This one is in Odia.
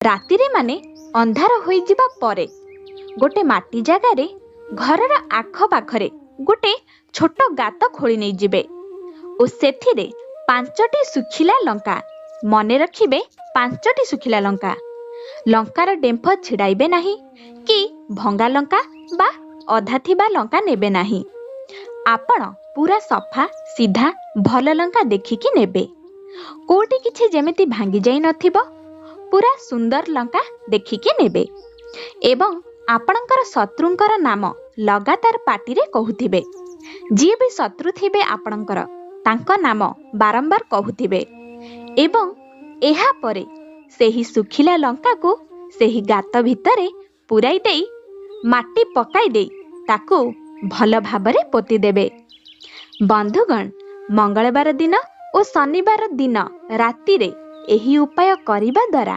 ରାତିରେ ମାନେ ଅନ୍ଧାର ହୋଇଯିବା ପରେ ଗୋଟେ ମାଟି ଜାଗାରେ ଘରର ଆଖପାଖରେ ଗୋଟେ ଛୋଟ ଗାତ ଖୋଳି ନେଇଯିବେ ଓ ସେଥିରେ 5ଟି ଶୁଖିଲା ଲଙ୍କା, ମନେ ରଖିବେ 5ଟି ଶୁଖିଲା ଲଙ୍କା, ଲଙ୍କାର ଡେମ୍ଫ ଛିଡ଼ାଇବେ ନାହିଁ କି ଭଙ୍ଗା ଲଙ୍କା ବା ଅଧା ଥିବା ଲଙ୍କା ନେବେ ନାହିଁ। ଆପଣ ପୁରା ସଫା ସିଧା ଭଲ ଲଙ୍କା ଦେଖିକି ନେବେ। କୋଉଠି କିଛି ଯେମିତି ଭାଙ୍ଗି ଯାଇ ନଥିବ, ପୁରା ସୁନ୍ଦର ଲଙ୍କା ଦେଖିକି ନେବେ ଏବଂ ଆପଣଙ୍କର ଶତ୍ରୁଙ୍କର ନାମ ଲଗାତାର ପାଟିରେ କହୁଥିବେ। ଯିଏ ବି ଶତ୍ରୁ ଥିବେ ଆପଣଙ୍କର, ତାଙ୍କ ନାମ ବାରମ୍ବାର କହୁଥିବେ ଏବଂ ଏହାପରେ ସେହି ଶୁଖିଲା ଲଙ୍କାକୁ ସେହି ଗାତ ଭିତରେ ପୁରାଇ ଦେଇ ମାଟି ପକାଇ ଦେଇ ତାକୁ ଭଲ ଭାବରେ ପୋତିଦେବେ। ବନ୍ଧୁଗଣ, ମଙ୍ଗଳବାର ଦିନ ଓ ଶନିବାର ଦିନ ରାତିରେ ଏହି ଉପାୟ କରିବା ଦ୍ୱାରା